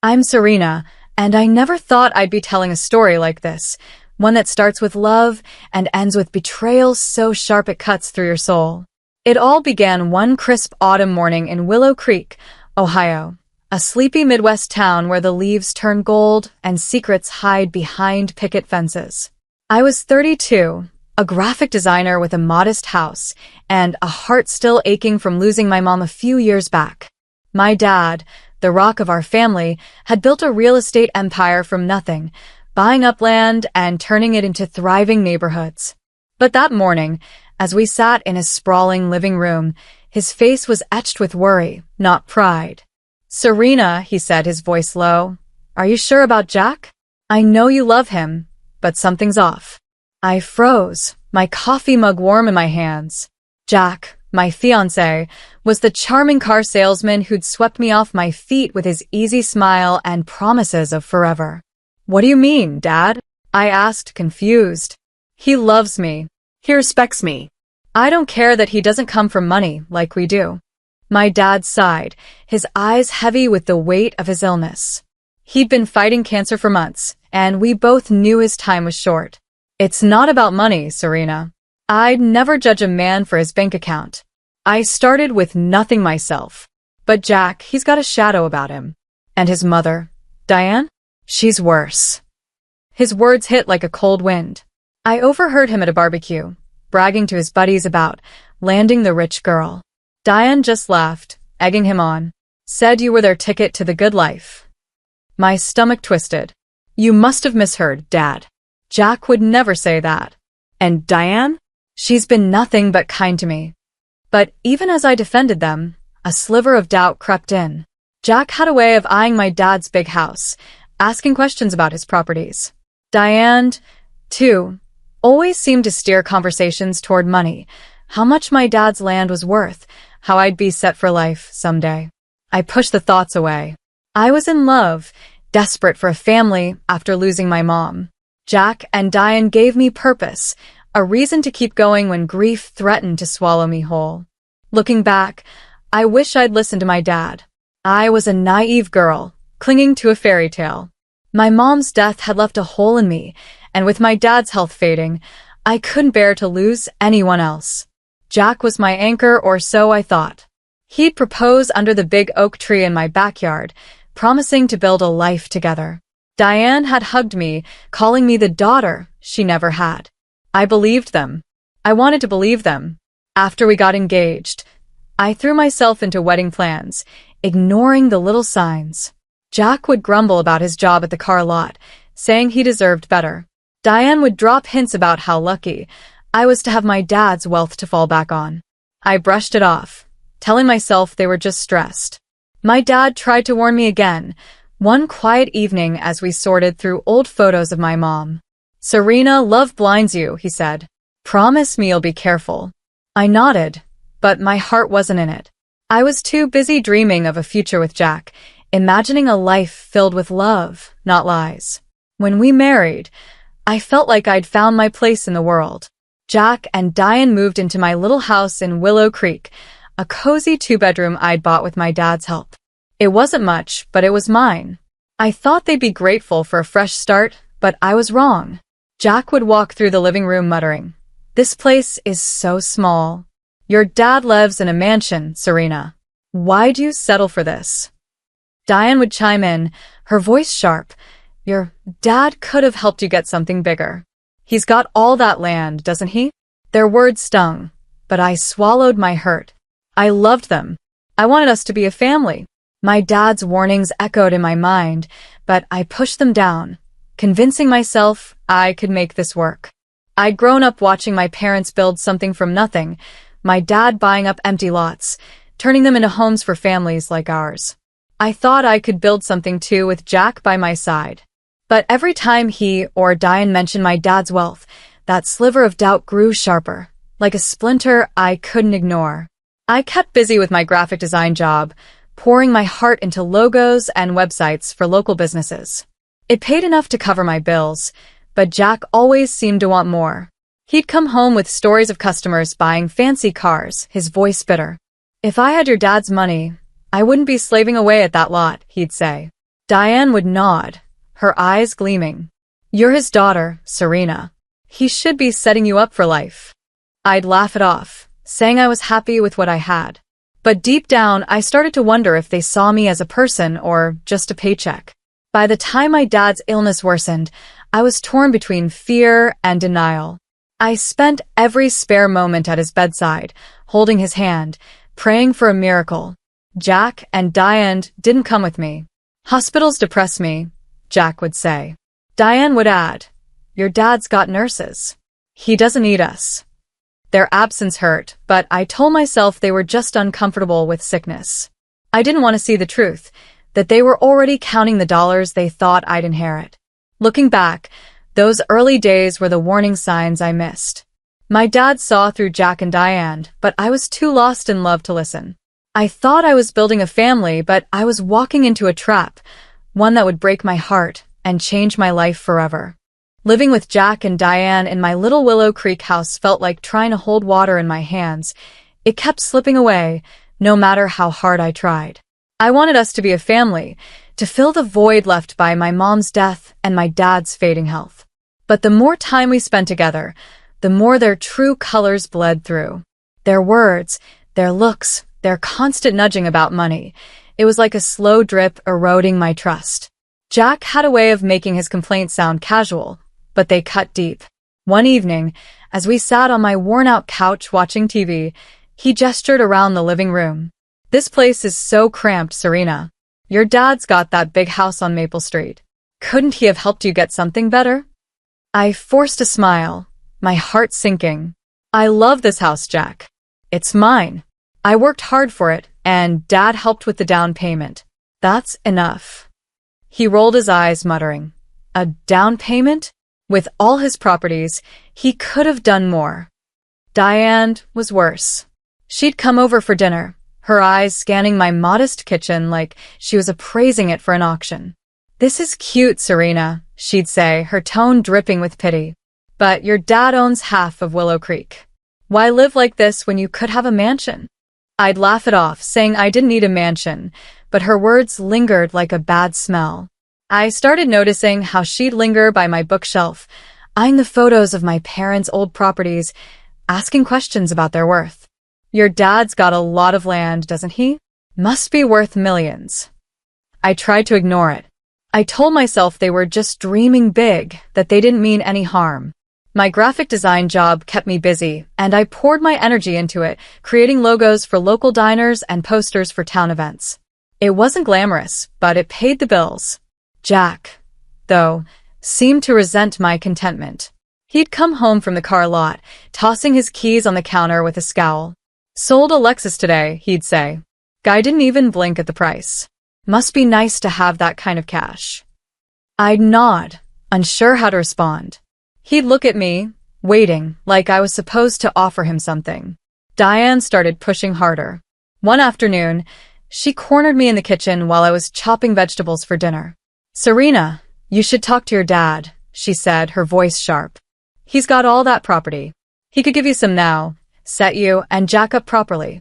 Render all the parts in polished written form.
I'm Serena, and I never thought I'd be telling a story like this, one that starts with love and ends with betrayal so sharp it cuts through your soul. It all began one crisp autumn morning in Willow Creek, Ohio, a sleepy Midwest town where the leaves turn gold and secrets hide behind picket fences. I was 32, a graphic designer with a modest house, and a heart still aching from losing my mom a few years back. My dad, the rock of our family, had built a real estate empire from nothing, buying up land and turning it into thriving neighborhoods. But that morning, as we sat in his sprawling living room, his face was etched with worry, not pride. "Serena," he said, his voice low, "are you sure about Jack? I know you love him, but something's off." I froze, my coffee mug warm in my hands. Jack, my fiancé, was the charming car salesman who'd swept me off my feet with his easy smile and promises of forever. "What do you mean, Dad?" I asked, confused. "He loves me. He respects me. I don't care that he doesn't come from money like we do." My dad sighed, his eyes heavy with the weight of his illness. He'd been fighting cancer for months, and we both knew his time was short. "It's not about money, Serena. I'd never judge a man for his bank account. I started with nothing myself. But Jack, he's got a shadow about him. And his mother, Diane? She's worse." His words hit like a cold wind. I overheard him at a barbecue, bragging to his buddies about landing the rich girl. Diane just laughed, egging him on. "Said you were their ticket to the good life." My stomach twisted. "You must have misheard, Dad. Jack would never say that. And Diane? She's been nothing but kind to me." But even as I defended them, a sliver of doubt crept in. Jack had a way of eyeing my dad's big house, asking questions about his properties. Diane, too, always seemed to steer conversations toward money, how much my dad's land was worth, how I'd be set for life someday. I pushed the thoughts away. I was in love, desperate for a family after losing my mom. Jack and Diane gave me purpose, a reason to keep going when grief threatened to swallow me whole. Looking back, I wish I'd listened to my dad. I was a naive girl, clinging to a fairy tale. My mom's death had left a hole in me, and with my dad's health fading, I couldn't bear to lose anyone else. Jack was my anchor, or so I thought. He'd propose under the big oak tree in my backyard, promising to build a life together. Diane had hugged me, calling me the daughter she never had. I believed them. I wanted to believe them. After we got engaged, I threw myself into wedding plans, ignoring the little signs. Jack would grumble about his job at the car lot, saying he deserved better. Diane would drop hints about how lucky I was to have my dad's wealth to fall back on. I brushed it off, telling myself they were just stressed. My dad tried to warn me again, one quiet evening as we sorted through old photos of my mom. "Serena, love blinds you," he said. "Promise me you'll be careful." I nodded, but my heart wasn't in it. I was too busy dreaming of a future with Jack, imagining a life filled with love, not lies. When we married, I felt like I'd found my place in the world. Jack and Diane moved into my little house in Willow Creek, a cozy two-bedroom I'd bought with my dad's help. It wasn't much, but it was mine. I thought they'd be grateful for a fresh start, but I was wrong. Jack would walk through the living room muttering, "This place is so small. Your dad lives in a mansion, Serena. Why'd you settle for this?" Diane would chime in, her voice sharp, "Your dad could have helped you get something bigger. He's got all that land, doesn't he?" Their words stung, but I swallowed my hurt. I loved them. I wanted us to be a family. My dad's warnings echoed in my mind, but I pushed them down, convincing myself I could make this work. I'd grown up watching my parents build something from nothing, my dad buying up empty lots, turning them into homes for families like ours. I thought I could build something too with Jack by my side. But every time he or Diane mentioned my dad's wealth, that sliver of doubt grew sharper, like a splinter I couldn't ignore. I kept busy with my graphic design job, pouring my heart into logos and websites for local businesses. It paid enough to cover my bills, but Jack always seemed to want more. He'd come home with stories of customers buying fancy cars, his voice bitter. "If I had your dad's money, I wouldn't be slaving away at that lot," he'd say. Diane would nod, her eyes gleaming. You're his daughter, Serena. He should be setting you up for life. I'd laugh it off, saying I was happy with what I had. But deep down, I started to wonder if they saw me as a person or just a paycheck. By the time my dad's illness worsened, I was torn between fear and denial. I spent every spare moment at his bedside, holding his hand, praying for a miracle. Jack and Diane didn't come with me. Hospitals depress me, Jack would say. Diane would add, your dad's got nurses. He doesn't need us. Their absence hurt, but I told myself they were just uncomfortable with sickness. I didn't want to see the truth, that they were already counting the dollars they thought I'd inherit. Looking back, those early days were the warning signs I missed. My dad saw through Jack and Diane, but I was too lost in love to listen. I thought I was building a family, but I was walking into a trap, one that would break my heart and change my life forever. Living with Jack and Diane in my little Willow Creek house felt like trying to hold water in my hands. It kept slipping away, no matter how hard I tried. I wanted us to be a family, to fill the void left by my mom's death and my dad's fading health. But the more time we spent together, the more their true colors bled through. Their words, their looks, their constant nudging about money. It was like a slow drip eroding my trust. Jack had a way of making his complaints sound casual, but they cut deep. One evening, as we sat on my worn-out couch watching TV, he gestured around the living room. This place is so cramped, Serena. Your dad's got that big house on Maple Street. Couldn't he have helped you get something better? I forced a smile, my heart sinking. I love this house, Jack. It's mine. I worked hard for it, and Dad helped with the down payment. That's enough. He rolled his eyes, muttering, a down payment? With all his properties, he could have done more. Diane was worse. She'd come over for dinner, her eyes scanning my modest kitchen like she was appraising it for an auction. This is cute, Serena, she'd say, her tone dripping with pity. But your dad owns half of Willow Creek. Why live like this when you could have a mansion? I'd laugh it off, saying I didn't need a mansion, but her words lingered like a bad smell. I started noticing how she'd linger by my bookshelf, eyeing the photos of my parents' old properties, asking questions about their worth. Your dad's got a lot of land, doesn't he? Must be worth millions. I tried to ignore it. I told myself they were just dreaming big, that they didn't mean any harm. My graphic design job kept me busy, and I poured my energy into it, creating logos for local diners and posters for town events. It wasn't glamorous, but it paid the bills. Jack, though, seemed to resent my contentment. He'd come home from the car lot, tossing his keys on the counter with a scowl. Sold a Lexus today, he'd say. Guy didn't even blink at the price. Must be nice to have that kind of cash. I'd nod, unsure how to respond. He'd look at me, waiting, like I was supposed to offer him something. Diane started pushing harder. One afternoon, she cornered me in the kitchen while I was chopping vegetables for dinner. Serena, you should talk to your dad, she said, her voice sharp. He's got all that property. He could give you some now, set you, and jack up properly.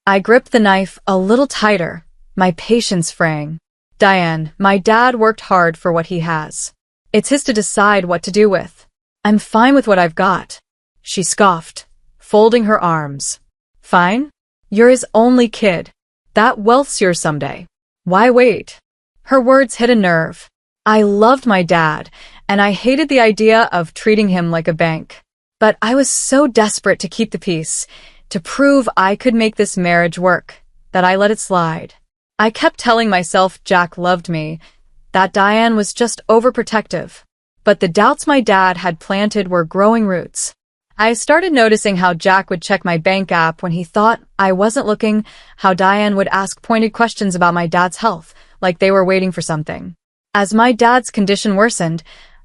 I gripped the knife a little tighter, my patience fraying. Diane, my dad worked hard for what he has. It's his to decide what to do with. I'm fine with what I've got. She scoffed, folding her arms. Fine? You're his only kid. That wealth's yours someday. Why wait? Her words hit a nerve. I loved my dad, and I hated the idea of treating him like a bank. But I was so desperate to keep the peace, to prove I could make this marriage work, that I let it slide. I kept telling myself Jack loved me, that Diane was just overprotective. But the doubts my dad had planted were growing roots. I started noticing how Jack would check my bank app when he thought I wasn't looking, how Diane would ask pointed questions about my dad's health, like they were waiting for something. As my dad's condition worsened,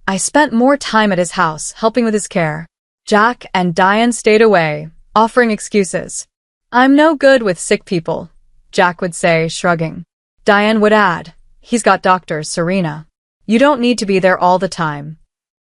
I spent more time at his house, helping with his care. Jack and Diane stayed away, offering excuses. I'm no good with sick people, Jack would say, shrugging. Diane would add, he's got doctors, Serena. You don't need to be there all the time.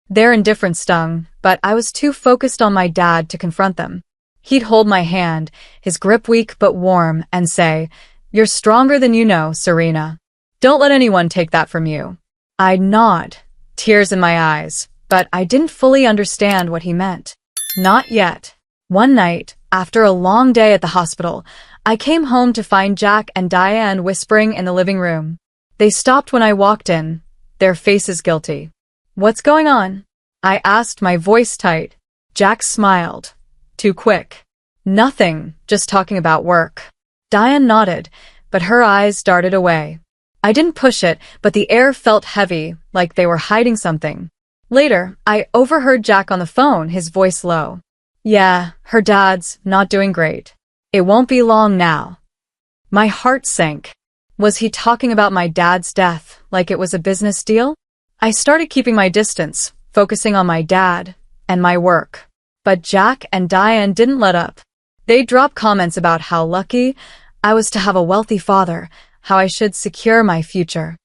Their indifference stung, but I was too focused on my dad to confront them. He'd hold my hand, his grip weak but warm, and say, You're stronger than you know, Serena. Don't let anyone take that from you. I'd nod, tears in my eyes, but I didn't fully understand what he meant. Not yet. One night, after a long day at the hospital, I came home to find Jack and Diane whispering in the living room. They stopped when I walked in, their faces guilty. What's going on? I asked, my voice tight. Jack smiled. Too quick. Nothing, just talking about work. Diane nodded, but her eyes darted away. I didn't push it, but the air felt heavy, like they were hiding something. Later, I overheard Jack on the phone, his voice low. Yeah, her dad's not doing great. It won't be long now. My heart sank. Was he talking about my dad's death, like it was a business deal? I started keeping my distance, focusing on my dad and my work. But Jack and Diane didn't let up. They dropped comments about how lucky I was to have a wealthy father, how I should secure my future.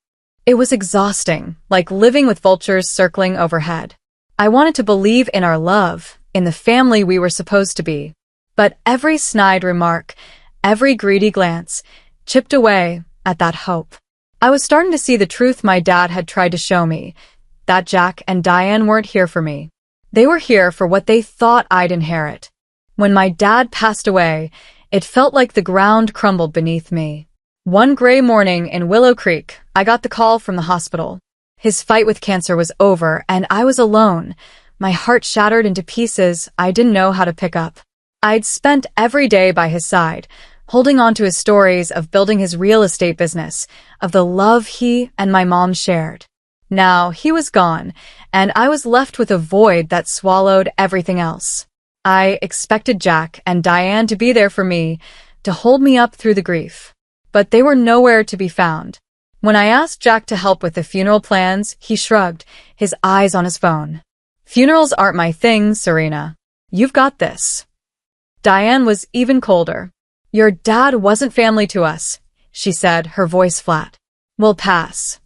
It was exhausting, like living with vultures circling overhead. I wanted to believe in our love, in the family we were supposed to be. But every snide remark, every greedy glance, chipped away at that hope. I was starting to see the truth my dad had tried to show me, that Jack and Diane weren't here for me. They were here for what they thought I'd inherit. When my dad passed away, it felt like the ground crumbled beneath me. One gray morning in Willow Creek, I got the call from the hospital. His fight with cancer was over, and I was alone, my heart shattered into pieces I didn't know how to pick up. I'd spent every day by his side, holding on to his stories of building his real estate business, of the love he and my mom shared. Now he was gone, and I was left with a void that swallowed everything else. I expected Jack and Diane to be there for me, to hold me up through the grief. But they were nowhere to be found. When I asked Jack to help with the funeral plans, he shrugged, his eyes on his phone. Funerals aren't my thing, Serena. You've got this. Diane was even colder. Your dad wasn't family to us, she said, her voice flat. We'll pass.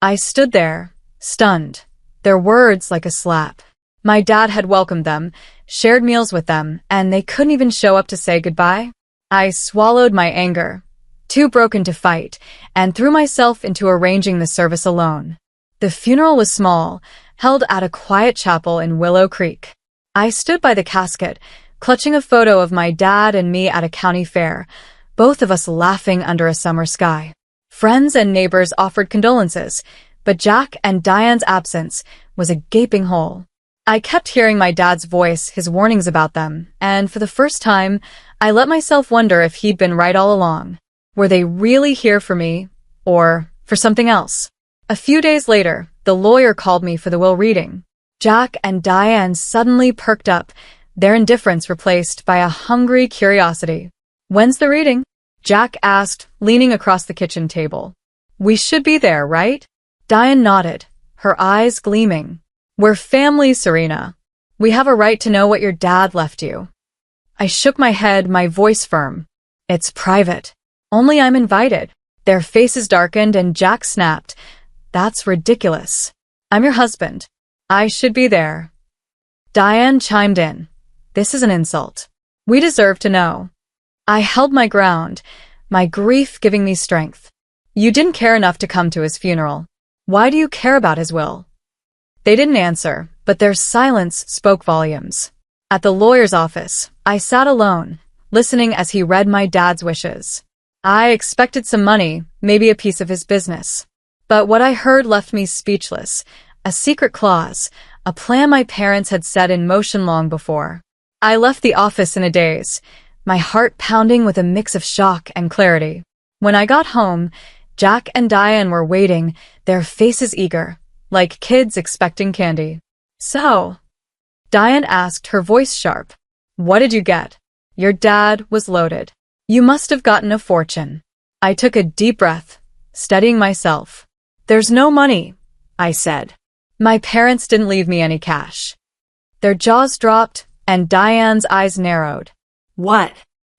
I stood there, stunned, their words like a slap. My dad had welcomed them, shared meals with them, and they couldn't even show up to say goodbye. I swallowed my anger, too broken to fight, and threw myself into arranging the service alone. The funeral was small, held at a quiet chapel in Willow Creek. I stood by the casket, clutching a photo of my dad and me at a county fair, both of us laughing under a summer sky. Friends and neighbors offered condolences, but Jack and Diane's absence was a gaping hole. I kept hearing my dad's voice, his warnings about them, and for the first time, I let myself wonder if he'd been right all along. Were they really here for me, or for something else? A few days later, the lawyer called me for the will reading. Jack and Diane suddenly perked up, their indifference replaced by a hungry curiosity. When's the reading? Jack asked, leaning across the kitchen table. We should be there, right? Diane nodded, her eyes gleaming. We're family, Serena. We have a right to know what your dad left you. I shook my head, my voice firm. It's private. Only I'm invited. Their faces darkened and Jack snapped. That's ridiculous. I'm your husband. I should be there. Diane chimed in. This is an insult. We deserve to know. I held my ground, my grief giving me strength. You didn't care enough to come to his funeral. Why do you care about his will? They didn't answer, but their silence spoke volumes. At the lawyer's office, I sat alone, listening as he read my dad's wishes. I expected some money, maybe a piece of his business. But what I heard left me speechless. A secret clause, a plan my parents had set in motion long before. I left the office in a daze, my heart pounding with a mix of shock and clarity. When I got home, Jack and Diane were waiting, their faces eager, like kids expecting candy. So, Diane asked, her voice sharp. What did you get? Your dad was loaded. You must have gotten a fortune. I took a deep breath, steadying myself. There's no money, I said. My parents didn't leave me any cash. Their jaws dropped, and Diane's eyes narrowed. What?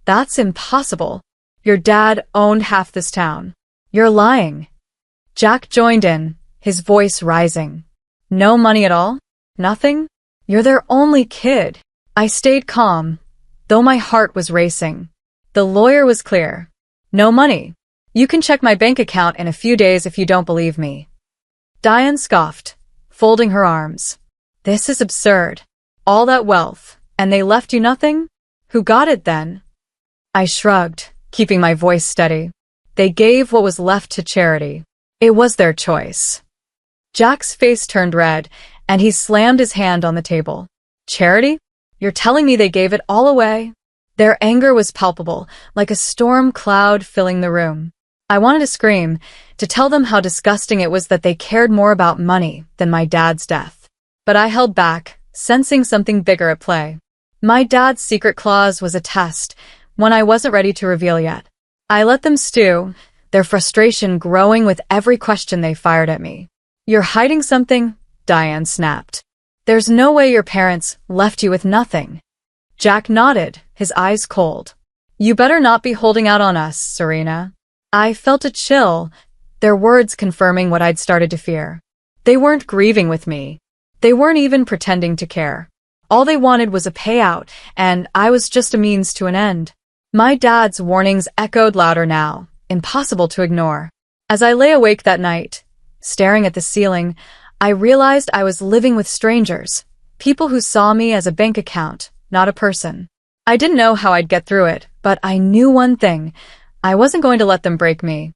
That's impossible. Your dad owned half this town. You're lying. Jack joined in, his voice rising. No money at all? Nothing? You're their only kid. I stayed calm, though my heart was racing. The lawyer was clear. No money. You can check my bank account in a few days if you don't believe me. Diane scoffed, folding her arms. This is absurd. All that wealth, and they left you nothing? Who got it then? I shrugged, keeping my voice steady. They gave what was left to charity. It was their choice. Jack's face turned red, and he slammed his hand on the table. Charity? You're telling me they gave it all away? Their anger was palpable, like a storm cloud filling the room. I wanted to scream, to tell them how disgusting it was that they cared more about money than my dad's death. But I held back, sensing something bigger at play. My dad's secret clause was a test, one I wasn't ready to reveal yet. I let them stew, their frustration growing with every question they fired at me. You're hiding something? Diane snapped. There's no way your parents left you with nothing. Jack nodded, his eyes cold. You better not be holding out on us, Serena. I felt a chill, their words confirming what I'd started to fear. They weren't grieving with me. They weren't even pretending to care. All they wanted was a payout, and I was just a means to an end. My dad's warnings echoed louder now, impossible to ignore. As I lay awake that night, staring at the ceiling, I realized I was living with strangers, people who saw me as a bank account, not a person. I didn't know how I'd get through it, but I knew one thing. I wasn't going to let them break me.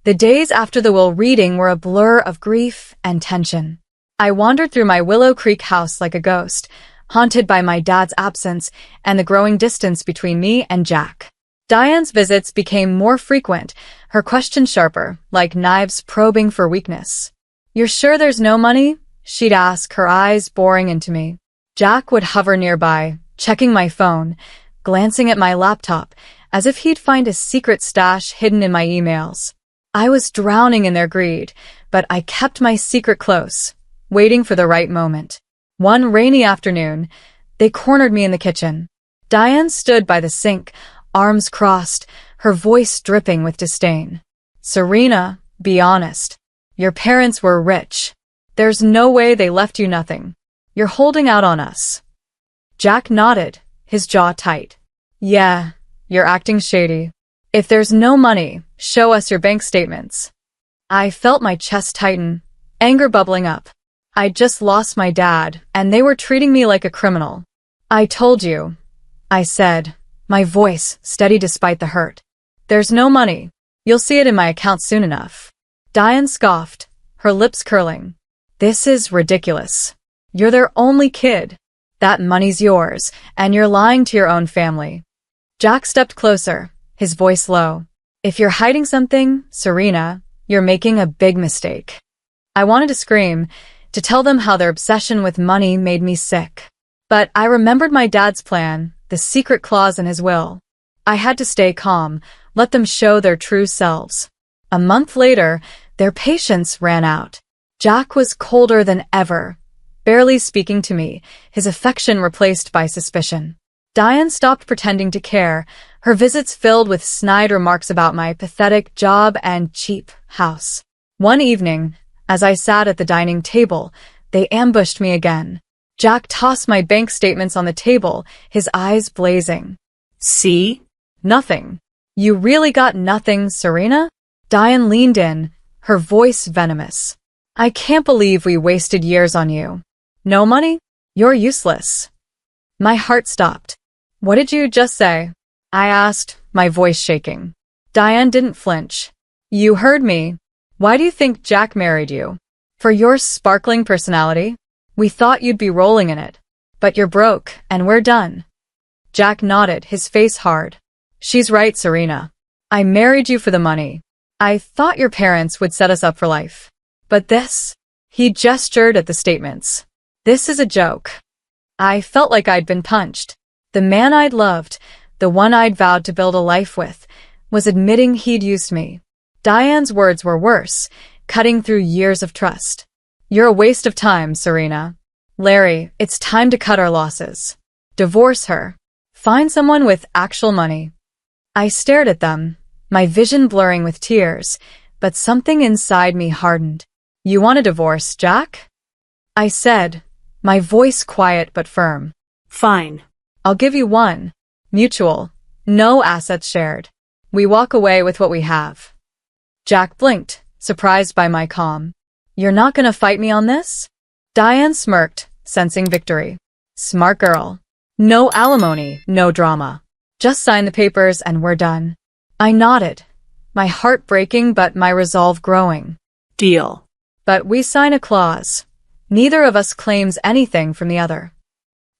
The days after the will reading were a blur of grief and tension. I wandered through my Willow Creek house like a ghost, haunted by my dad's absence and the growing distance between me and Jack. Diane's visits became more frequent, her questions sharper, like knives probing for weakness. You're sure there's no money? She'd ask, her eyes boring into me. Jack would hover nearby, checking my phone, glancing at my laptop, as if he'd find a secret stash hidden in my emails. I was drowning in their greed, but I kept my secret close, waiting for the right moment. One rainy afternoon, they cornered me in the kitchen. Diane stood by the sink, arms crossed, her voice dripping with disdain. Serena, be honest. Your parents were rich. There's no way they left you nothing. You're holding out on us. Jack nodded, his jaw tight. Yeah, you're acting shady. If there's no money, show us your bank statements. I felt my chest tighten, anger bubbling up. I'd just lost my dad, and they were treating me like a criminal. I told you, I said, my voice steady despite the hurt. There's no money. You'll see it in my account soon enough. Diane scoffed, her lips curling. This is ridiculous. You're their only kid. That money's yours, and you're lying to your own family. Jack stepped closer, his voice low. If you're hiding something, Serena, you're making a big mistake. I wanted to scream, to tell them how their obsession with money made me sick. But I remembered my dad's plan, the secret clause in his will. I had to stay calm, let them show their true selves. A month later, their patience ran out. Jack was colder than ever, barely speaking to me, his affection replaced by suspicion. Diane stopped pretending to care, her visits filled with snide remarks about my pathetic job and cheap house. One evening, as I sat at the dining table, they ambushed me again. Jack tossed my bank statements on the table, his eyes blazing. See? Nothing. You really got nothing, Serena? Diane leaned in, her voice venomous. I can't believe we wasted years on you. No money? You're useless. My heart stopped. What did you just say? I asked, my voice shaking. Diane didn't flinch. You heard me. Why do you think Jack married you? For your sparkling personality? We thought you'd be rolling in it. But you're broke, and we're done. Jack nodded, his face hard. She's right, Serena. I married you for the money. I thought your parents would set us up for life. But this? He gestured at the statements. This is a joke. I felt like I'd been punched. The man I'd loved, the one I'd vowed to build a life with, was admitting he'd used me. Diane's words were worse, cutting through years of trust. You're a waste of time, Serena. Larry, it's time to cut our losses. Divorce her. Find someone with actual money. I stared at them, my vision blurring with tears, but something inside me hardened. You want a divorce, Jack? I said, my voice quiet but firm. Fine. I'll give you one. Mutual. No assets shared. We walk away with what we have. Jack blinked, surprised by my calm. You're not gonna fight me on this? Diane smirked, sensing victory. Smart girl. No alimony, no drama. Just sign the papers and we're done. I nodded, my heart breaking but my resolve growing. Deal. But we sign a clause. Neither of us claims anything from the other.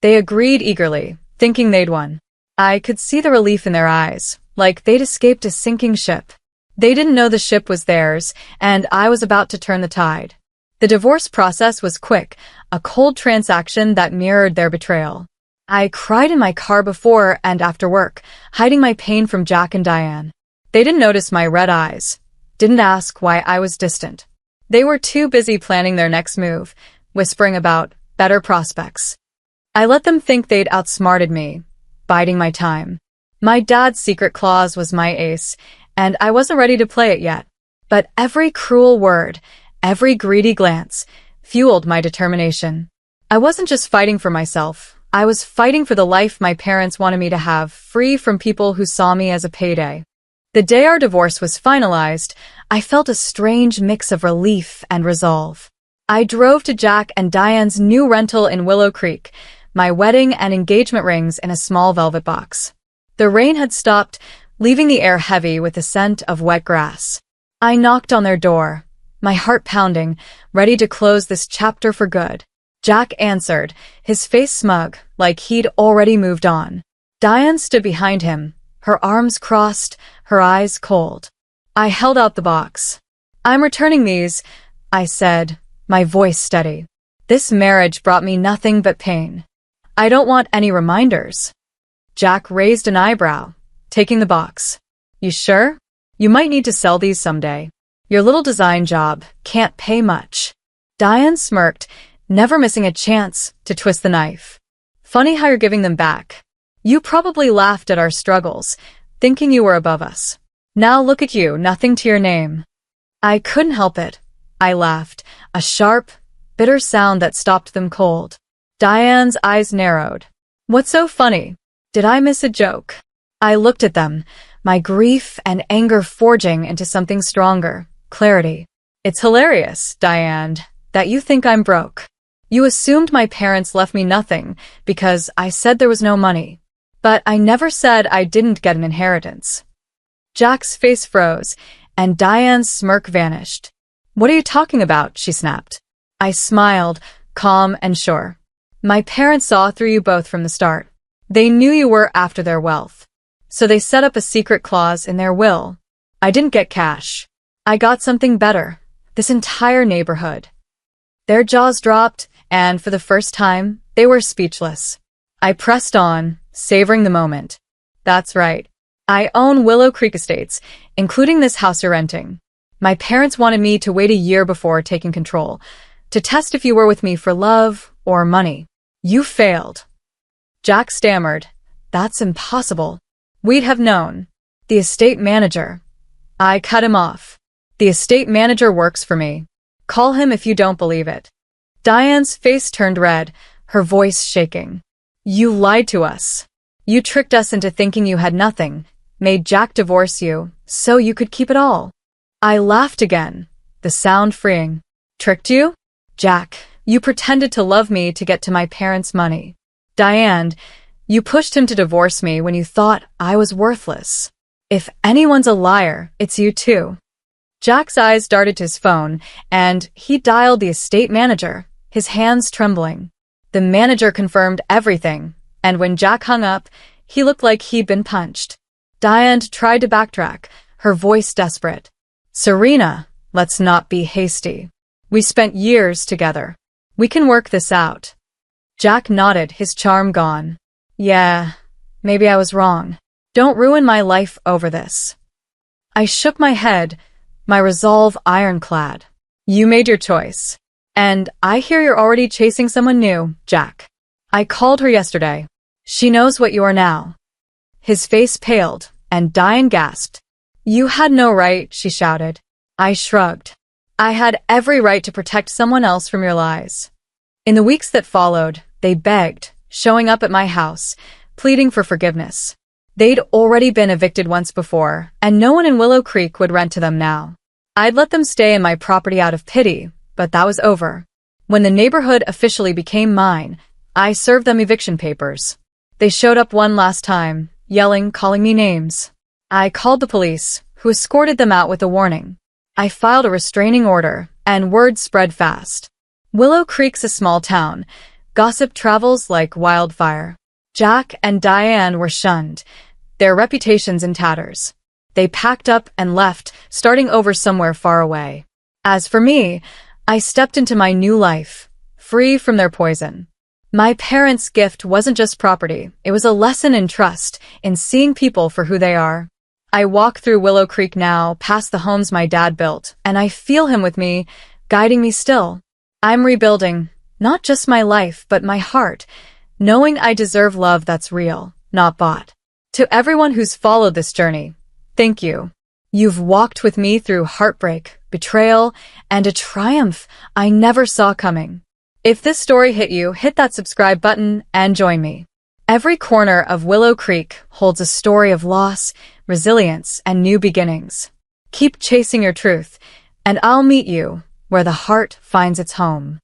They agreed eagerly, thinking they'd won. I could see the relief in their eyes, like they'd escaped a sinking ship. They didn't know the ship was theirs, and I was about to turn the tide. The divorce process was quick, a cold transaction that mirrored their betrayal. I cried in my car before and after work, hiding my pain from Jack and Diane. They didn't notice my red eyes, didn't ask why I was distant. They were too busy planning their next move, whispering about better prospects. I let them think they'd outsmarted me, biding my time. My dad's secret clause was my ace, and I wasn't ready to play it yet. But every cruel word, every greedy glance, fueled my determination. I wasn't just fighting for myself, I was fighting for the life my parents wanted me to have, free from people who saw me as a payday. The day our divorce was finalized, I felt a strange mix of relief and resolve. I drove to Jack and Diane's new rental in Willow Creek, my wedding and engagement rings in a small velvet box. The rain had stopped, leaving the air heavy with the scent of wet grass. I knocked on their door, my heart pounding, ready to close this chapter for good. Jack answered, his face smug, like he'd already moved on. Diane stood behind him, her arms crossed, her eyes cold. I held out the box. I'm returning these, I said, my voice steady. This marriage brought me nothing but pain. I don't want any reminders. Jack raised an eyebrow, taking the box. You sure? You might need to sell these someday. Your little design job can't pay much. Diane smirked, never missing a chance to twist the knife. Funny how you're giving them back. You probably laughed at our struggles, thinking you were above us. Now look at you, nothing to your name. I couldn't help it. I laughed, a sharp, bitter sound that stopped them cold. Diane's eyes narrowed. What's so funny? Did I miss a joke? I looked at them, my grief and anger forging into something stronger, clarity. It's hilarious, Diane, that you think I'm broke. You assumed my parents left me nothing because I said there was no money. But I never said I didn't get an inheritance. Jack's face froze, and Diane's smirk vanished. What are you talking about? She snapped. I smiled, calm and sure. My parents saw through you both from the start. They knew you were after their wealth. So they set up a secret clause in their will. I didn't get cash. I got something better. This entire neighborhood. Their jaws dropped, and for the first time, they were speechless. I pressed on, savoring the moment. That's right. I own Willow Creek Estates, including this house you're renting. My parents wanted me to wait a year before taking control, to test if you were with me for love or money. You failed. Jack stammered. That's impossible. We'd have known. The estate manager. I cut him off. The estate manager works for me. Call him if you don't believe it. Diane's face turned red, her voice shaking. You lied to us. You tricked us into thinking you had nothing, made Jack divorce you, so you could keep it all. I laughed again, the sound freeing. Tricked you? Jack, you pretended to love me to get to my parents' money. Diane, you pushed him to divorce me when you thought I was worthless. If anyone's a liar, it's you too. Jack's eyes darted to his phone, and he dialed the estate manager, his hands trembling. The manager confirmed everything, and when Jack hung up, he looked like he'd been punched. Diane tried to backtrack, her voice desperate. Serena, let's not be hasty. We spent years together. We can work this out. Jack nodded, his charm gone. Yeah, maybe I was wrong. Don't ruin my life over this. I shook my head, my resolve ironclad. You made your choice. And I hear you're already chasing someone new, Jack. I called her yesterday. She knows what you are now. His face paled, and Diane gasped. You had no right, she shouted. I shrugged. I had every right to protect someone else from your lies. In the weeks that followed, they begged, showing up at my house, pleading for forgiveness. They'd already been evicted once before, and no one in Willow Creek would rent to them now. I'd let them stay in my property out of pity, but that was over. When the neighborhood officially became mine, I served them eviction papers. They showed up one last time, yelling, calling me names. I called the police, who escorted them out with a warning. I filed a restraining order, and word spread fast. Willow Creek's a small town. Gossip travels like wildfire. Jack and Diane were shunned, their reputations in tatters. They packed up and left, starting over somewhere far away. As for me, I stepped into my new life, free from their poison. My parents' gift wasn't just property, it was a lesson in trust, in seeing people for who they are. I walk through Willow Creek now, past the homes my dad built, and I feel him with me, guiding me still. I'm rebuilding, not just my life, but my heart, knowing I deserve love that's real, not bought. To everyone who's followed this journey, thank you. You've walked with me through heartbreak, betrayal, and a triumph I never saw coming. If this story hit you, hit that subscribe button and join me. Every corner of Willow Creek holds a story of loss, resilience, and new beginnings. Keep chasing your truth, and I'll meet you where the heart finds its home.